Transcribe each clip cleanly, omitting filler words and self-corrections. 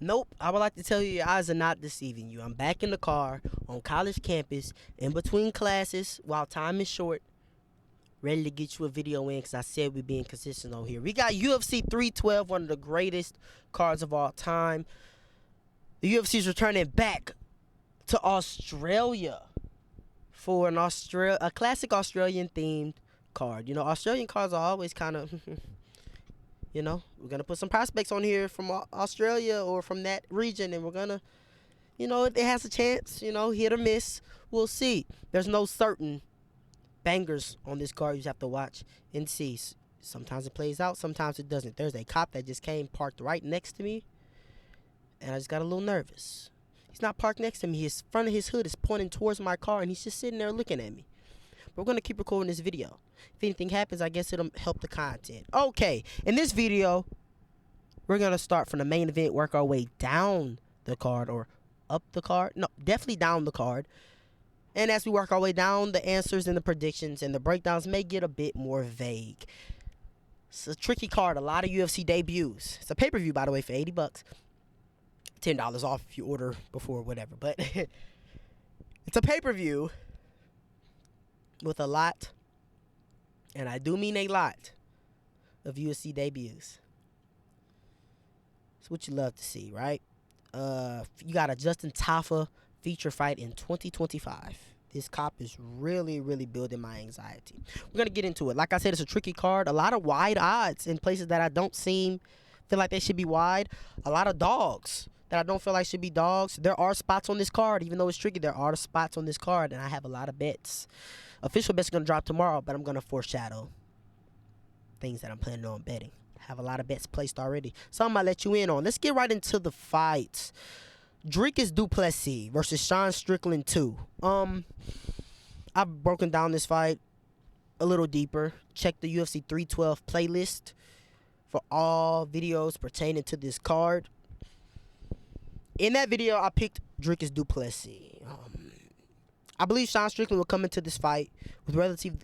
Nope, I would like to tell you your eyes are not deceiving you. I'm back in the car on college campus in between classes while time is short, ready to get you a video in because I said we're being consistent on here. We got UFC 312, one of the greatest cards of all time. The UFC's returning back to Australia for a classic Australian themed card. You know, Australian cards are always kind of we're gonna put some prospects on here from Australia or from that region, and we're gonna, it has a chance, hit or miss. We'll see. There's no certain bangers on this card. You just have to watch and see. Sometimes it plays out, sometimes it doesn't. There's a cop that just came parked right next to me, and I just got a little nervous. He's not parked next to me. His front of his hood is pointing towards my car, and he's just sitting there looking at me. But we're gonna keep recording this video. If anything happens, I guess it'll help the content. Okay, in this video, we're gonna start from the main event, work our way down the card or up the card. No, definitely down the card. And as we work our way down, the answers and the predictions and the breakdowns may get a bit more vague. It's a tricky card. A lot of UFC debuts. It's a pay-per-view, by the way, for $80. $10 off if you order before whatever. But it's a pay-per-view with a lot, and I do mean a lot, of UFC debuts. It's what you love to see, right? You got a Justin Tafa feature fight in 2025. This cop is really, really building my anxiety. We're going to get into it. Like I said, it's a tricky card. A lot of wide odds in places that I don't feel like they should be wide. A lot of dogs that I don't feel like should be dogs. There are spots on this card. Even though it's tricky, there are spots on this card, and I have a lot of bets. Official bets are going to drop tomorrow, but I'm going to foreshadow things that I'm planning on betting. Have a lot of bets placed already. Some I'll let you in on. Let's get right into the fights. Dricus du Plessis versus Sean Strickland 2. I've broken down this fight a little deeper. Check the UFC 312 playlist for all videos pertaining to this card. In that video, I picked Dricus du Plessis. I believe Sean Strickland will come into this fight with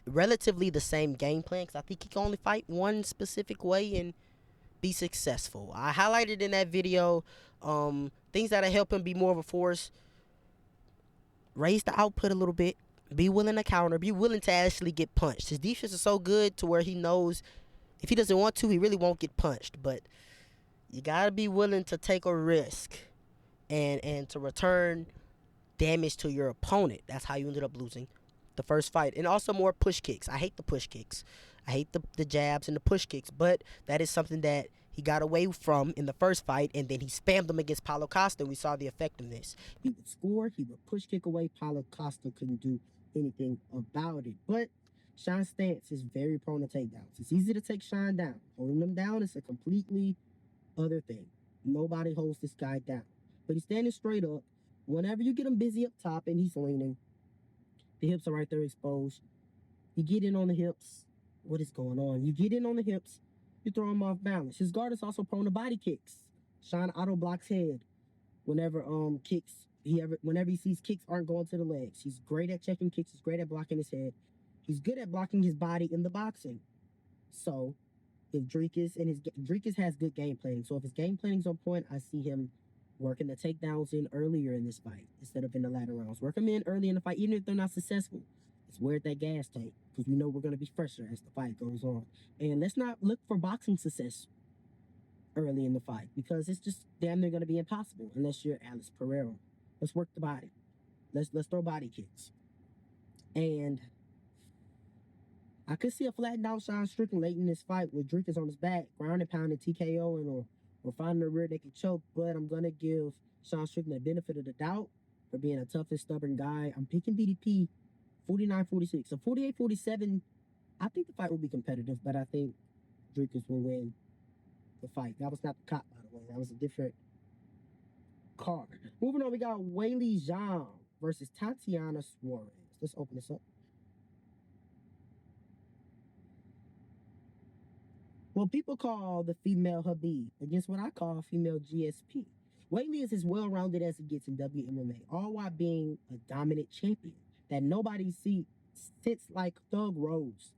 relatively the same game plan because I think he can only fight one specific way and be successful. I highlighted in that video things that'll help him be more of a force. Raise the output a little bit. Be willing to counter. Be willing to actually get punched. His defense is so good to where he knows if he doesn't want to, he really won't get punched. But you got to be willing to take a risk and to return damage to your opponent. That's how you ended up losing the first fight. And also more push kicks. I hate the push kicks. I hate the jabs and the push kicks. But that is something that he got away from in the first fight, and then he spammed them against Paulo Costa, and we saw the effectiveness. He would score, he would push kick away. Paulo Costa couldn't do anything about it. But Sean's stance is very prone to takedowns. It's easy to take Sean down. Holding him down is a completely other thing. Nobody holds this guy down. But he's standing straight up. Whenever you get him busy up top and he's leaning, the hips are right there exposed. You get in on the hips. What is going on? You get in on the hips. You throw him off balance. His guard is also prone to body kicks. Sean auto blocks head whenever whenever he sees kicks aren't going to the legs. He's great at checking kicks. He's great at blocking his head. He's good at blocking his body in the boxing. So if Dricus has good game planning. So if his game planning's on point, I see him working the takedowns in earlier in this fight instead of in the latter rounds. Work them in early in the fight, even if they're not successful. It's wear that gas tank because we know we're going to be fresher as the fight goes on. And let's not look for boxing success early in the fight because it's just damn near going to be impossible unless you're Alex Pereira. Let's work the body. Let's throw body kicks. And I could see a flattened out Sean Strickland late in this fight with Dricus on his back, ground and pound and TKO or finding a rear naked choke, but I'm going to give Sean Strickland the benefit of the doubt for being a tough and stubborn guy. I'm picking DDP 49-46. So 48-47, I think the fight will be competitive, but I think Dricus will win the fight. That was not the cop, by the way. That was a different card. Moving on, we got Weili Zhang versus Tatiana Suarez. Let's open this up. Well, people call the female Habib against what I call female GSP. Weili is as well-rounded as it gets in WMMA, all while being a dominant champion that nobody sits like Thug Rose.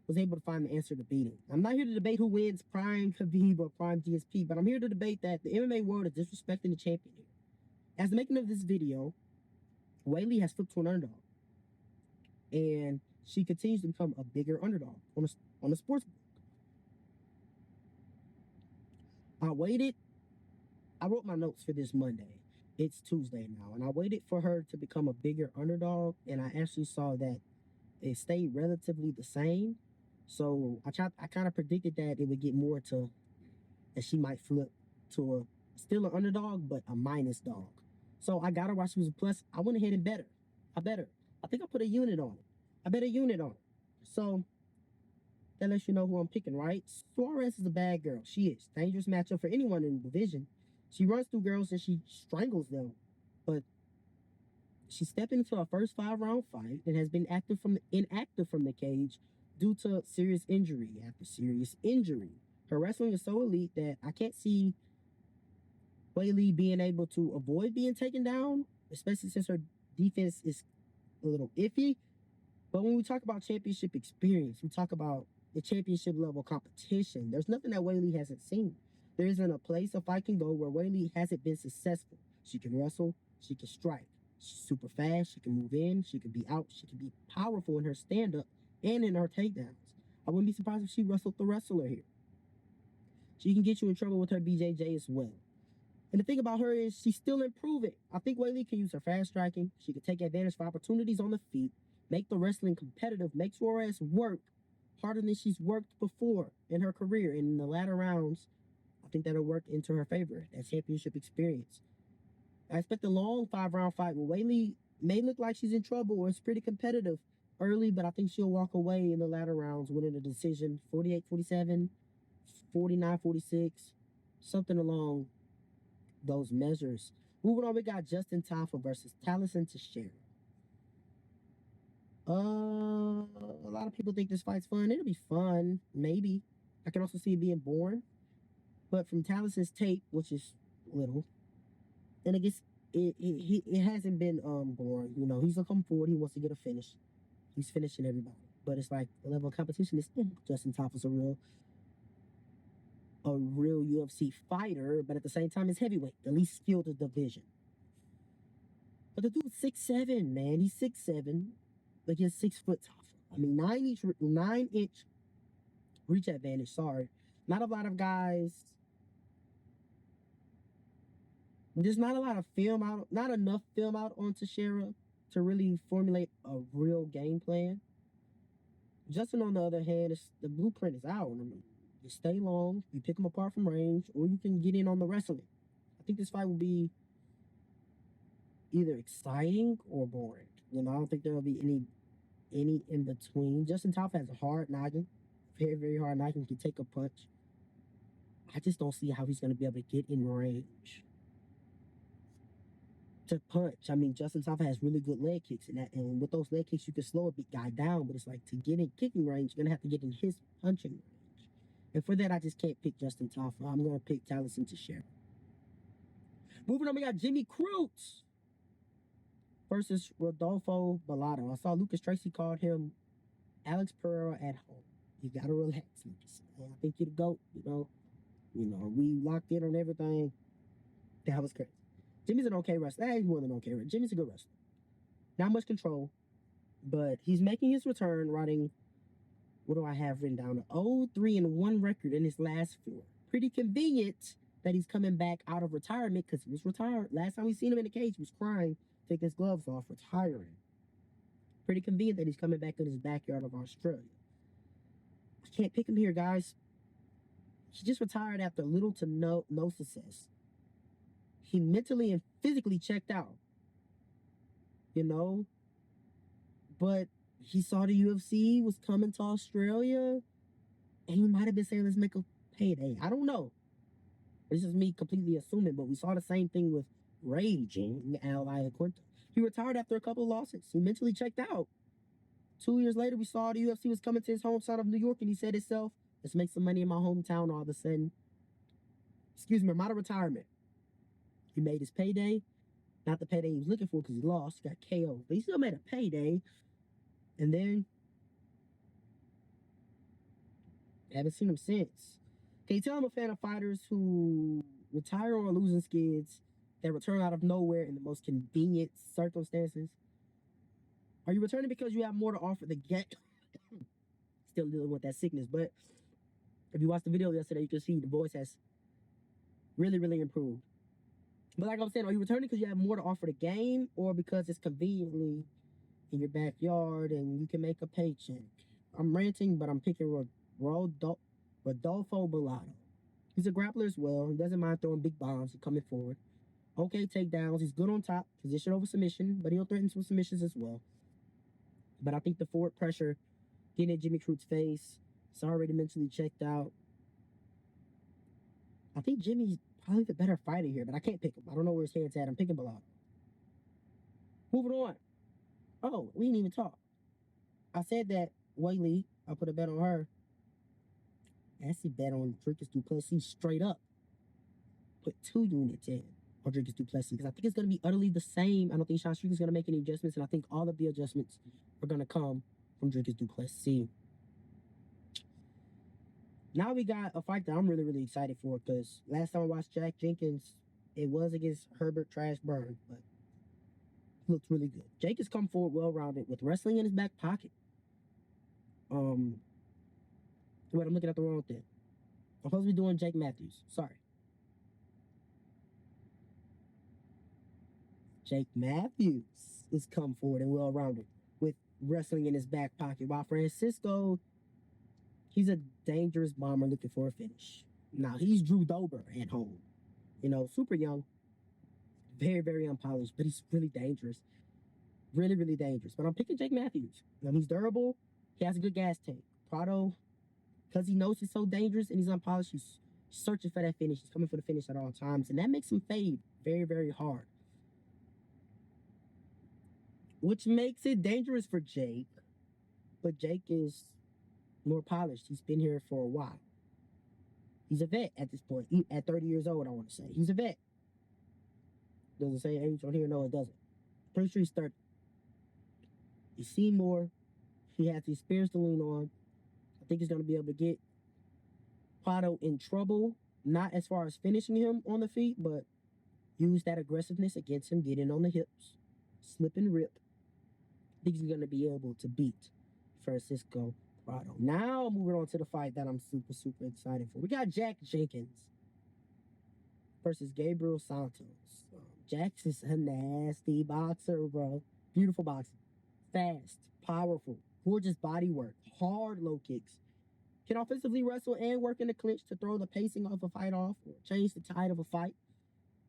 was able to find the answer to beating. I'm not here to debate who wins, Prime Khabib or Prime GSP, but I'm here to debate that the MMA world is disrespecting the champion here. As the making of this video, Weili has flipped to an underdog, and she continues to become a bigger underdog on the sports book. I wrote my notes for this Monday. It's Tuesday now, and I waited for her to become a bigger underdog, and I actually saw that it stayed relatively the same. So I kind of predicted that it would get more to that she might flip to a still an underdog, but a minus dog. So I got her while she was a plus. I went ahead and bet her. I think I put a unit on it. I bet a unit on it. So that lets you know who I'm picking, right? Suarez is a bad girl. She is. Dangerous matchup for anyone in the division. She runs through girls and she strangles them. But she stepped into her first 5-round fight and has been inactive from the cage due to serious injury after serious injury. Her wrestling is so elite that I can't see Weili being able to avoid being taken down, especially since her defense is a little iffy. But when we talk about championship experience, we talk about the championship level competition. There's nothing that Weili hasn't seen. There isn't a place a fight can go where Weili hasn't been successful. She can wrestle, she can strike. She's super fast, she can move in, she can be out, she can be powerful in her stand-up and in her takedowns. I wouldn't be surprised if she wrestled the wrestler here. She can get you in trouble with her BJJ as well. And the thing about her is she's still improving. I think Weili can use her fast striking. She can take advantage of opportunities on the feet, make the wrestling competitive, make Suarez work harder than she's worked before in her career. And in the latter rounds, I think that'll work into her favor, that championship experience. I expect a long 5-round fight where Weili may look like she's in trouble or it's pretty competitive early, but I think she'll walk away in the latter rounds winning a decision, 48-47, 49-46, something along those measures. Moving on, we got Justin Tafa versus Taliesin Teixeira. A lot of people think this fight's fun. It'll be fun, maybe. I can also see it being boring. But from Taliesin's tape, which is little, and I guess it hasn't been boring. You know, he's come forward. He wants to get a finish. He's finishing everybody. But it's like the level of competition is Justin Tafa's a real UFC fighter, but at the same time, it's heavyweight, the least skilled of the division. But the dude's 6'7", man. He's 6'7", but he's 6 foot Tafa. I mean, 9-inch reach advantage. Sorry, not a lot of guys. There's not a lot of film out, not enough film out on Teixeira to really formulate a real game plan. Justin, on the other hand, the blueprint is out. I mean, you stay long, you pick them apart from range, or you can get in on the wrestling. I think this fight will be either exciting or boring. You know, I don't think there will be any in between. Justin Tafa has a hard noggin, very, very hard noggin. He can take a punch. I just don't see how he's going to be able to get in range to punch. I mean, Justin Tafa has really good leg kicks, and with those leg kicks, you can slow a big guy down. But it's like to get in kicking range, you're gonna have to get in his punching range. And for that, I just can't pick Justin Tafa. I'm gonna pick Taliesin Teixeira. Moving on, we got Jimmy Crute versus Rodolfo Bellato. I saw Lucas Tracy called him Alex Pereira at home. You gotta relax, Lucas. I think you're the GOAT. You know, we locked in on everything. That was crazy. Jimmy's an okay wrestler. He's more than okay. Jimmy's a good wrestler. Not much control, but he's making his return, riding, what do I have written down? 0-3-1 record in his last 4. Pretty convenient that he's coming back out of retirement because he was retired. Last time we seen him in the cage, he was crying, taking his gloves off, retiring. Pretty convenient that he's coming back in his backyard of Australia. I can't pick him here, guys. He just retired after little to no success. He mentally and physically checked out, you know, but he saw the UFC was coming to Australia, and he might have been saying, let's make a payday. I don't know. This is me completely assuming, but we saw the same thing with Raging Al Iaquinta. He retired after a couple of losses. He mentally checked out. 2 years later, we saw the UFC was coming to his hometown of New York, and he said himself, let's make some money in my hometown all of a sudden. I'm out of retirement. He made his payday. Not the payday he was looking for because he lost. He got KO'd. But he still made a payday. And then Haven't seen him since. Can you tell I'm a fan of fighters who retire on losing skids that return out of nowhere in the most convenient circumstances? Are you returning because you have more to offer the get? Still dealing with that sickness, but if you watched the video yesterday, you can see the voice has really, really improved. But like I'm saying, are you returning because you have more to offer the game, or because it's conveniently in your backyard and you can make a paycheck? I'm ranting, but I'm picking Rodolfo Bellato. He's a grappler as well. He doesn't mind throwing big bombs and coming forward. Okay takedowns. He's good on top, position over submission, but he'll threaten some submissions as well. But I think the forward pressure, getting at Jimmy Crute's face, it's already mentally checked out. I think Jimmy's probably the better fighter here, but I can't pick him. I don't know where his head's at. I'm picking Bellato. Moving on. Oh, we didn't even talk. I said that Whaley, I put a bet on her. I actually bet on Dricus du Plessis straight up. Put 2 units in on Dricus du Plessis because I think it's going to be utterly the same. I don't think Sean Strickland's going to make any adjustments, and I think all of the adjustments are going to come from Dricus du Plessis. Now we got a fight that I'm really, really excited for because last time I watched Jack Jenkins, it was against Herbert Trash Burn, but he looked really good. Jake has come forward well-rounded with wrestling in his back pocket. Wait, I'm looking at the wrong thing. I'm supposed to be doing Jake Matthews. Sorry. Jake Matthews is come forward and well-rounded with wrestling in his back pocket, while Francisco, he's a dangerous bomber looking for a finish. Now, he's Drew Dober at home. You know, super young, very, very unpolished, but he's really dangerous. Really, really dangerous. But I'm picking Jake Matthews. He's durable. He has a good gas tank. Prado, because he knows he's so dangerous and he's unpolished, he's searching for that finish. He's coming for the finish at all times, and that makes him fade very, very hard, which makes it dangerous for Jake. But Jake is more polished. He's been here for a while. He's a vet at this point. At 30 years old, I want to say. He's a vet. Does it say age on here? No, it doesn't. Pretty sure he's 30. He's seen more. He has the experience to lean on. I think he's going to be able to get Prado in trouble. Not as far as finishing him on the feet, but use that aggressiveness against him, get in on the hips, slip and rip. I think he's going to be able to beat Francisco Prado. Now, moving on to the fight that I'm super, super excited for. We got Jack Jenkins versus Gabriel Santos. Jax is a nasty boxer, bro. Beautiful boxing. Fast, powerful, gorgeous body work, hard low kicks. Can offensively wrestle and work in the clinch to throw the pacing of a fight off or change the tide of a fight.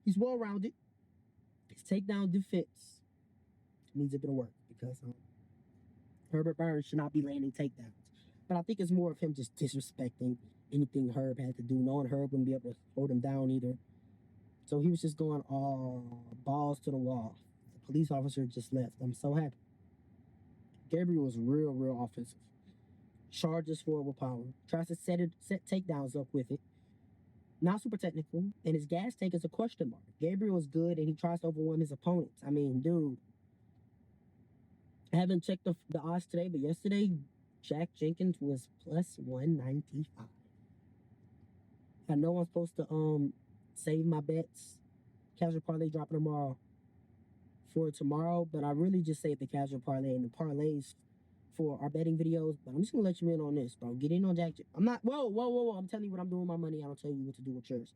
He's well-rounded. His takedown defense needs a bit of work because Herbert Burns should not be landing takedowns. But I think it's more of him just disrespecting anything Herb had to do, knowing Herb wouldn't be able to hold him down either. So he was just going all balls to the wall. The police officer just left. I'm so happy. Gabriel was real, real offensive. Charges forward with power. Tries to set takedowns up with it. Not super technical. And his gas tank is a question mark. Gabriel is good and he tries to overwhelm his opponents. I mean, dude. I haven't checked the odds today, but yesterday, Jack Jenkins was plus 195. I know I'm supposed to save my bets. Casual parlay dropping tomorrow for tomorrow, but I really just saved the casual parlay and the parlays for our betting videos. But I'm just gonna let you in on this, bro. Get in on Jack. I'm not. Whoa. I'm telling you what I'm doing with my money. I don't tell you what to do with yours.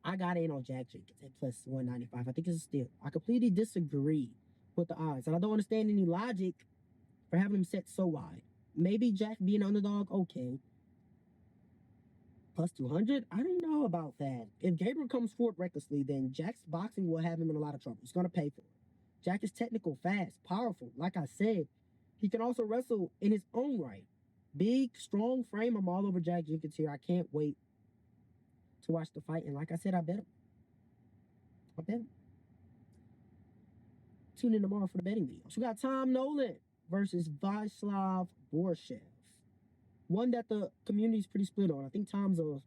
I got in on Jack Jenkins at plus 195. I think it's a steal. I completely disagree with the odds, and I don't understand any logic for having him set so wide. Maybe Jack being an underdog, okay. Plus 200? I don't know about that. If Gabriel comes forward recklessly, then Jack's boxing will have him in a lot of trouble. He's going to pay for it. Jack is technical, fast, powerful. Like I said, he can also wrestle in his own right. Big, strong frame. I'm all over Jack Jenkins here. I can't wait to watch the fight. And like I said, I bet him. Tune in tomorrow for the betting video. So we got Tom Nolan versus Vasyslav Borshev. One that the community is pretty split on. I think Tom's the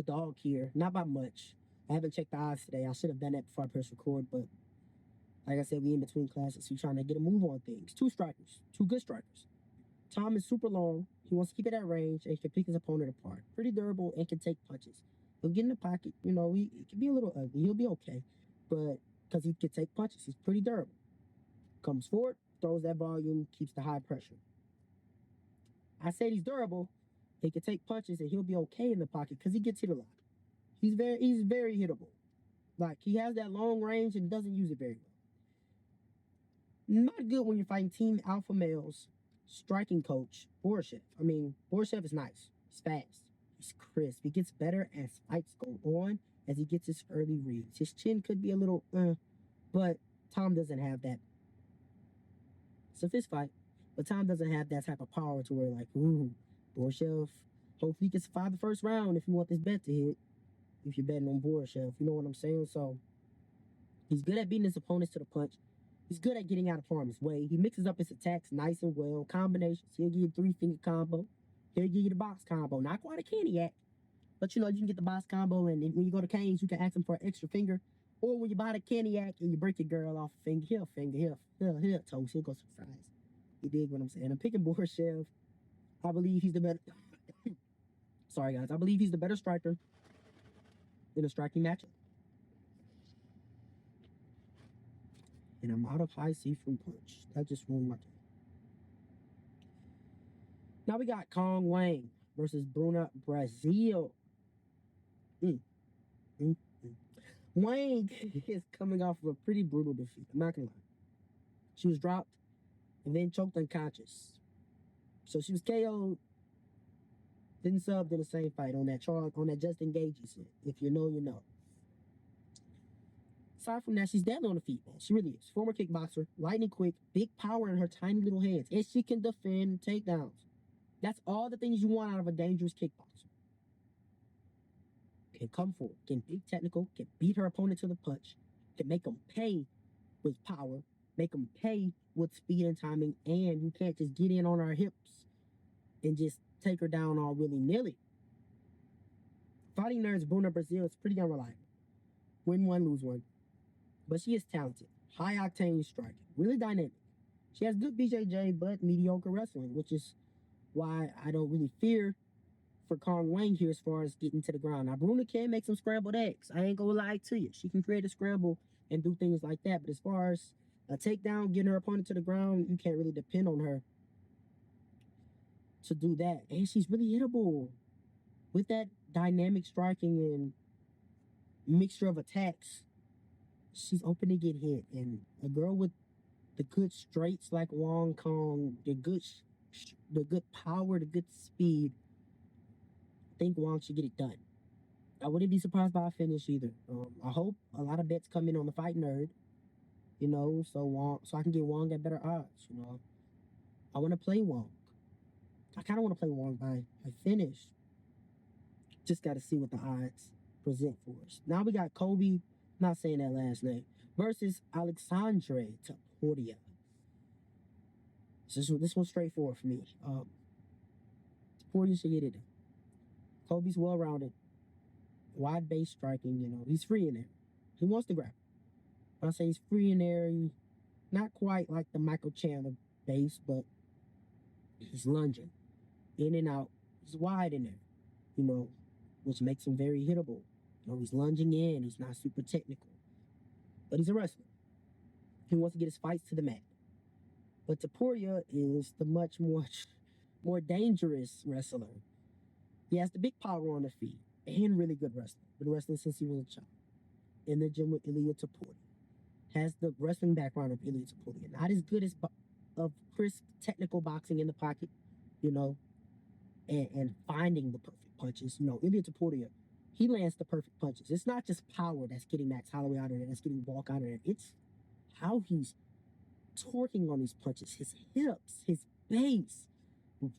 dog here. Not by much. I haven't checked the odds today. I should have done that before I press record, but like I said, we in between classes. So we're trying to get a move on things. Two strikers. Two good strikers. Tom is super long. He wants to keep it at range and can pick his opponent apart. Pretty durable and can take punches. He'll get in the pocket. You know, he can be a little ugly. He'll be okay. But because he can take punches, he's pretty durable. Comes forward, throws that volume, keeps the high pressure. I said he's durable. He can take punches and he'll be okay in the pocket because he gets hit a lot. He's very hittable. Like, he has that long range and doesn't use it very well. Not good when you're fighting Team Alpha Male's striking coach, Borishev. I mean, Borishev is nice. He's fast. He's crisp. He gets better as fights go on, as he gets his early reads. His chin could be a little, but Tom doesn't have that. It's a fist fight, but Tom doesn't have that type of power to where, like, ooh, Borishev, hopefully he can survive the first round if you want this bet to hit. If you're betting on Borishev, you know what I'm saying? So, he's good at beating his opponents to the punch. He's good at getting out of harm's way. He mixes up his attacks nice and well. Combinations. He'll give you a 3-finger combo. He'll give you the box combo. Not quite a Caniac, but you know, you can get the box combo, and when you go to Canes, you can ask him for an extra finger. Or when you buy the Caniac and you break your girl off a finger, he'll toast. He'll go some fries. You dig what I'm saying? I'm picking Borishev. I believe he's the better. Sorry, guys. I believe he's the better striker in a striking matchup. And I'm out of high seafood punch. That just ruined my game. Now we got Kong Wang versus Bruna Brazil. Wang is coming off of a pretty brutal defeat. I'm not gonna lie. She was dropped and then choked unconscious. So she was KO'd. Didn't subbed in the same fight on that charge, on that Just Engage shit. If you know, you know. Aside from that, she's deadly on the feet, man. She really is. Former kickboxer, lightning quick, big power in her tiny little hands, and she can defend takedowns. That's all the things you want out of a dangerous kickboxer. Can come forward, can be technical, can beat her opponent to the punch, can make them pay with power, make them pay with speed and timing, and you can't just get in on her hips and just take her down all willy-nilly. Fighting Nerd's Bruna Brazil is pretty unreliable. Win one, lose one. But she is talented. High-octane striking. Really dynamic. She has good BJJ, but mediocre wrestling, which is why I don't really fear for Kong Wang here as far as getting to the ground. Now, Bruna can make some scrambled eggs. I ain't gonna lie to you. She can create a scramble and do things like that. But as far as a takedown, getting her opponent to the ground, you can't really depend on her to do that. And she's really hittable. With that dynamic striking and mixture of attacks, she's open to get hit. And a girl with the good straights like Wong Kong, the good power, the good speed, I think Wong should get it done. I wouldn't be surprised by a finish either. I hope a lot of bets come in on the Fight Nerd, you know, so I can get Wong at better odds, you know. I want to play Wong. I kind of want to play Wong by finish. Just got to see what the odds present for us. Now we got Kobe, not saying that last name, versus Alexandre Taporia. So this one's straightforward for me. Taporia should get it done. Kobe's well-rounded, wide-base striking, you know. He's free in there. He wants to grab. When I say he's free in there, not quite like the Michael Chandler base, but he's lunging in and out. He's wide in there, you know, which makes him very hittable. You know, he's lunging in. He's not super technical, but he's a wrestler. He wants to get his fights to the mat. But Taporia is the much more dangerous wrestler. He has the big power on the feet and really good wrestling. Been wrestling since he was a child. In the gym with Ilia Taporia. Has the wrestling background of Ilia Taporia. Not as good as of crisp technical boxing in the pocket, you know, and finding the perfect punches. You know, Ilia Taporia, he lands the perfect punches. It's not just power that's getting Max Holloway out of there, that's getting Walk out of there. It's how he's torquing on these punches, his hips, his base,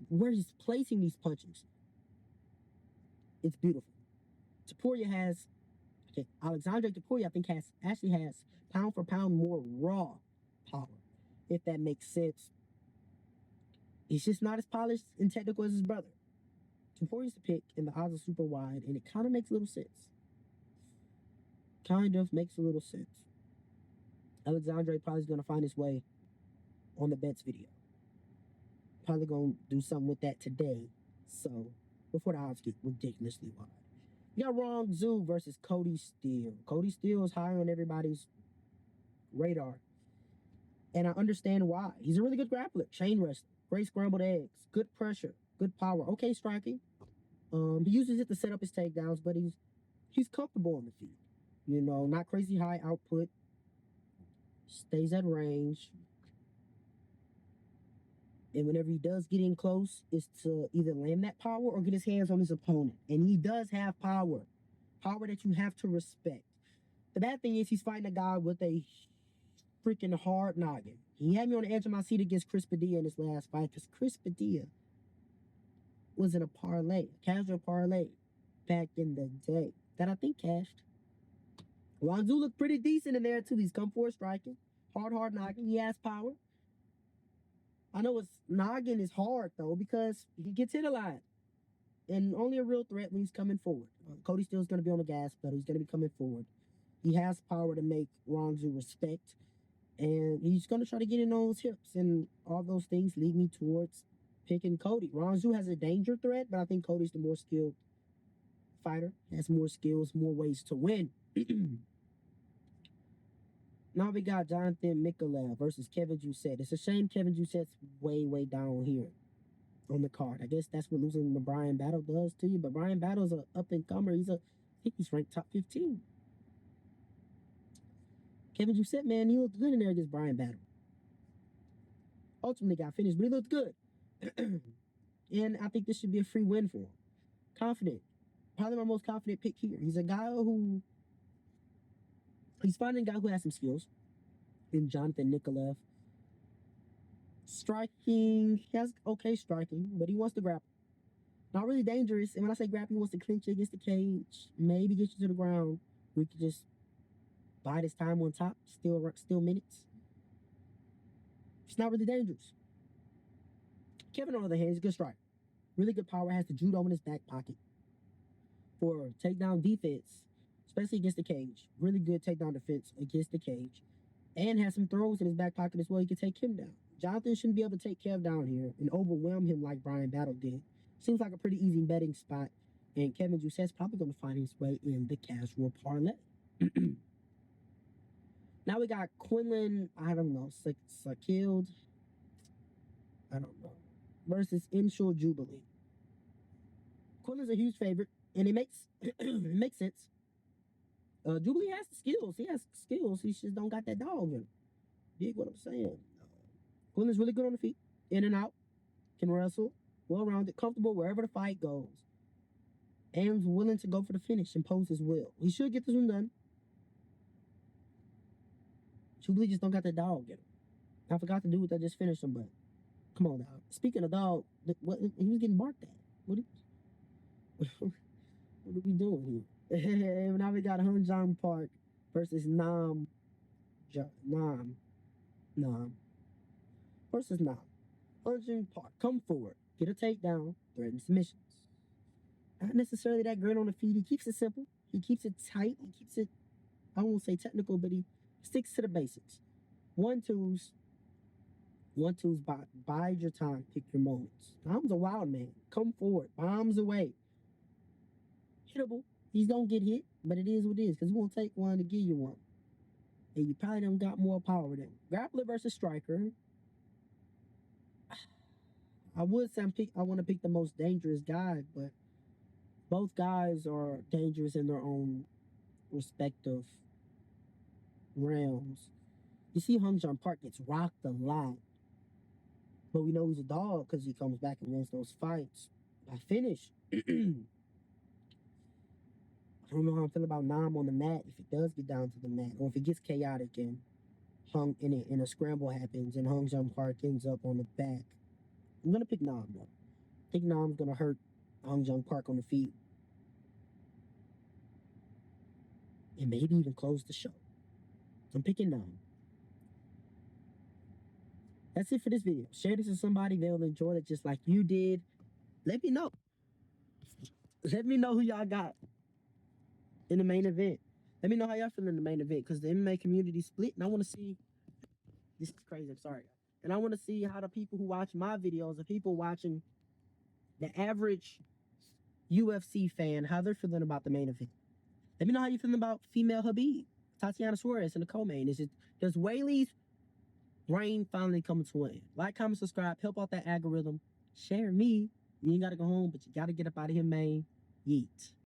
where he's placing these punches. It's beautiful. Taporia has, Alexandre Taporia, I think actually has pound for pound more raw power, if that makes sense. He's just not as polished and technical as his brother. Taporia's the pick, and the odds are super wide, and it kind of makes a little sense. Kind of makes a little sense. Alexandre probably is going to find his way on the bets video. Probably gonna do something with that today. So before the odds get ridiculously wide. You got Rong Zhu versus Cody Steele. Cody Steele is high on everybody's radar. And I understand why. He's a really good grappler, chain wrestler, great scrambled eggs, good pressure, good power, okay striking. He uses it to set up his takedowns, but he's comfortable on the feet. You know, not crazy high output. Stays at range. And whenever he does get in close, it's to either land that power or get his hands on his opponent. And he does have power. Power that you have to respect. The bad thing is he's fighting a guy with a freaking hard noggin. He had me on the edge of my seat against Chris Padilla in his last fight because Chris Padilla was in a parlay, a casual parlay, back in the day that I think cashed. Rong Zhu looked pretty decent in there too. He's come forward striking. Hard noggin. He has power. I know his noggin is hard though because he gets hit a lot. And only a real threat when he's coming forward. Cody Steele's going to be on the gas pedal. He's going to be coming forward. He has power to make Rong Zhu respect. And he's going to try to get in on those hips. And all those things lead me towards picking Cody. Rong Zhu has a danger threat, but I think Cody's the more skilled fighter. Has more skills, more ways to win. Now we got Jonathan Mikalev versus Kevin Jousset. It's a shame Kevin Jousset's way down here on the card. I guess that's what losing to Brian Battle does to you. But Brian Battle's an up-and-comer. I think he's ranked top 15. Kevin Jousset, man, he looked good in there against Brian Battle. Ultimately got finished, but he looked good. And I think this should be a free win for him. Confident. Probably my most confident pick here. He's a guy who... He's finding a guy who has some skills in Jonathan Mikalev. Striking, he has okay striking, but he wants to grapple. Not really dangerous. And when I say grapple, he wants to clinch you against the cage, maybe get you to the ground. We could just bide his time on top, still minutes. It's not really dangerous. Kevin, on the other hand, is a good striker. Really good power, has the judo in his back pocket for takedown defense, especially against the cage. Really good takedown defense against the cage. And has some throws in his back pocket as well. He can take him down. Jonathan shouldn't be able to take Kev down here and overwhelm him like Brian Battle did. Seems like a pretty easy betting spot. And Kevin Jousset's probably going to find his way in the casual parlay. Now we got Quinlan, I don't know, Sakiled, I don't know, versus Inshul Jubilee. Quinlan's a huge favorite, and it makes sense. Jubilee has the skills. He has skills. He just don't got that dog in him. Dig what I'm saying? Quinlan's really good on the feet, in and out, can wrestle, well-rounded, comfortable wherever the fight goes, and willing to go for the finish, impose his will. He should get this one done. Jubilee just don't got that dog in him. I forgot to do what I just finished him, but come on now. Speaking of dog, what he was getting barked at. What are we doing here? Now we got Hung Jong Park versus Nam versus Nam. Hung Jong Park, come forward, get a takedown, threaten submissions. Not necessarily that great on the feet. He keeps it simple. He keeps it tight. He keeps it, I won't say technical, but he sticks to the basics. 1-2s, bide your time, pick your moments. Nam's a wild man. Come forward, bombs away. Hittable. He's gonna get hit, but it is what it is, because he won't take one to give you one. And you probably done got more power than him. Grappler versus striker. I would say I want to pick the most dangerous guy, but both guys are dangerous in their own respective realms. You see Hung Jong Park gets rocked a lot, but we know he's a dog because he comes back and wins those fights by finish. I don't know how I feel about Nam on the mat if it does get down to the mat, or if it gets chaotic and a scramble happens and Hung Jong Park ends up on the back. I'm gonna pick Nam though. I think Nam's gonna hurt Hung Jong Park on the feet and maybe even close the show. I'm picking Nam. That's it for this video. Share this with somebody. They'll enjoy it just like you did. Let me know. Let me know who y'all got in the main event. Let me know how y'all feel in the main event, because the MMA community split, and I want to see. This is crazy. I'm sorry. And I want to see how the people who watch my videos, the people watching the average UFC fan, how they're feeling about the main event. Let me know how you're feeling about female Habib, Tatiana Suarez in the co-main. Does Whaley's reign finally coming to an end? Like, comment, subscribe, help out that algorithm. Share me. You ain't got to go home, but you got to get up out of here, man. Yeet.